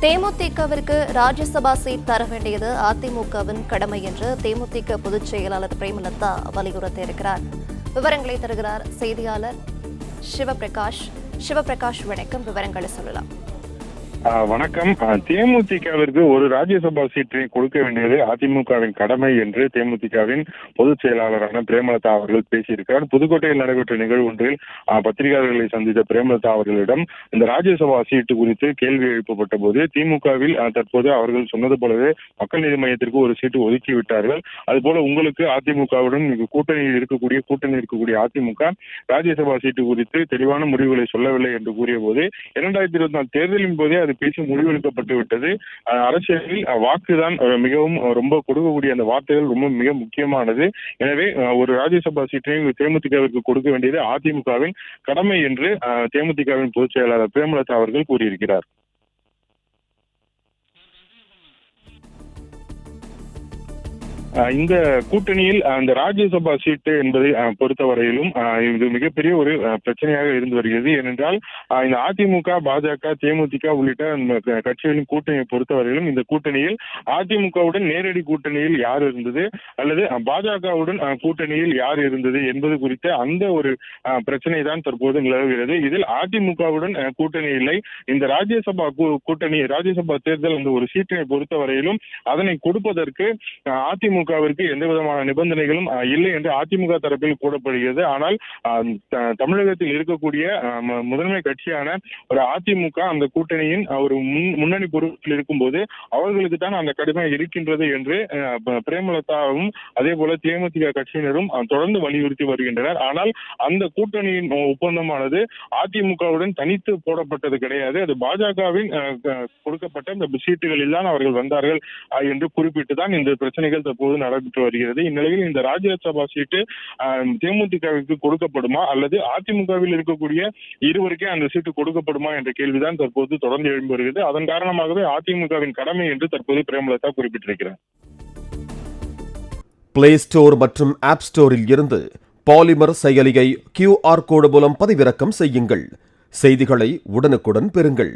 தேமுதிகவிற்கு Rajya Sabha seat தர வேண்டியது அதிமுகவின் கடமை என்று தேமுதிக பொதுச் செயலாளர் பிரேமலதா வலியுறுத்தியிருக்கிறார். விவரங்களை தருகிறார் செய்தியாளர் சிவபிரகாஷ். சிவபிரகாஷ், வணக்கம். விவரங்களை சொல்லலாம். வணக்கம். தேமுதிகவிற்கு ஒரு ராஜ்யசபா சீட்டை கொடுக்க வேண்டியது அதிமுகவின் கடமை என்று தேமுதிகவின் பொதுச் செயலாளரான பிரேமலதா அவர்கள் பேசியிருக்கிறார். புதுக்கோட்டையில் நடைபெற்ற நிகழ்வு ஒன்றில் பத்திரிகையாளர்களை சந்தித்த பிரேமலதா அவர்களிடம் இந்த ராஜ்யசபா சீட்டு குறித்து கேள்வி எழுப்பப்பட்ட போது திமுகவில் தற்போது அவர்கள் சொன்னது போலவே மக்கள் நீதி மையத்திற்கு ஒரு சீட்டு ஒதுக்கி விட்டார்கள். அதுபோல உங்களுக்கு அதிமுகவுடன் கூட்டணியில் இருக்கக்கூடிய அதிமுக ராஜ்யசபா சீட்டு குறித்து தெளிவான முடிவுகளை சொல்லவில்லை என்று கூறிய போது 2024 தேர்தலின் போதே பேசி முடிவெடுக்கப்பட்டு விட்டது. அரசியலில் வாக்குதான் மிகவும் ரொம்ப கொடுக்கக்கூடிய அந்த வார்த்தைகள் ரொம்ப மிக முக்கியமானது. எனவே ஒரு ராஜ்யசபா சீட்டை தேமுதிகவிற்கு கொடுக்க வேண்டியது அதிமுகவின் கடமை என்று தேமுதிகவின் பொதுச் செயலாளர் பிரேமலதா அவர்கள் கூறியிருக்கிறார். இந்த கூட்டணியில் அந்த ராஜ்யசபா சீட்டு என்பதை பொறுத்தவரையிலும் இது மிகப்பெரிய ஒரு பிரச்சனையாக இருந்து வருகிறது. ஏனென்றால் இந்த அதிமுக, பாஜக, தேமுதிக உள்ளிட்ட கட்சிகளின் கூட்டணியை பொறுத்தவரையிலும் இந்த கூட்டணியில் அதிமுகவுடன் நேரடி கூட்டணியில் யார் இருந்தது அல்லது பாஜகவுடன் கூட்டணியில் யார் இருந்தது என்பது குறித்த அந்த ஒரு பிரச்சனை தான் தற்போது நிலவுகிறது. இதில் அதிமுகவுடன் கூட்டணி இல்லை. இந்த ராஜ்யசபா கூட்டணி, ராஜ்யசபா தேர்தல் அந்த ஒரு சீட்டினை பொறுத்தவரையிலும் அதனை கொடுப்பதற்கு அதிமுகவிற்கு எந்த விதமான நிபந்தனைகளும் இல்லை என்று அதிமுக தரப்பில் கூறப்படுகிறது. ஆனால் தமிழகத்தில் இருக்கக்கூடிய முதன்மை கட்சியான ஒரு அதிமுக அந்த கூட்டணியின் ஒரு முன்னணி பொறுப்பில் இருக்கும்போது அவர்களுக்கு தான் அந்த கடுமை இருக்கின்றது என்று பிரேமலதாவும் அதே போல தேமுதிக கட்சியினரும் தொடர்ந்து வலியுறுத்தி வருகின்றனர். ஆனால் அந்த கூட்டணியின் ஒப்பந்தமானது அதிமுகவுடன் தனித்து போடப்பட்டது கிடையாது. அது பாஜகவின் கொடுக்கப்பட்ட இந்த சீட்டுகளில் தான் அவர்கள் வந்தார்கள் என்று குறிப்பிட்டு தான் இந்த பிரச்சனைகள் தற்போது நடைபெற்று வருகிறது. இந்நிலையில் இந்த ராஜ்யசபா சீட்டு தேமுதிகவிற்கு கொடுக்கப்படுமா அல்லது அதிமுகவில் இருக்கக்கூடிய இருவருக்கே அந்த சீட்டு கொடுக்கப்படுமா என்ற கேள்விதான் தற்போது தொடர்ந்து எழும்பி வருகிறது. அதன் காரணமாகவே அதிமுகவின் கடமை என்று தற்போது பிரேமலதா குறிப்பிட்டிருக்கிறார். பிளே ஸ்டோர் மற்றும் ஆப் ஸ்டோரில் இருந்து பாலிமர் செயலியை QR கோடு மூலம் பதிவிறக்கம் செய்யுங்கள். செய்திகளை உடனுக்குடன் பெறுங்கள்.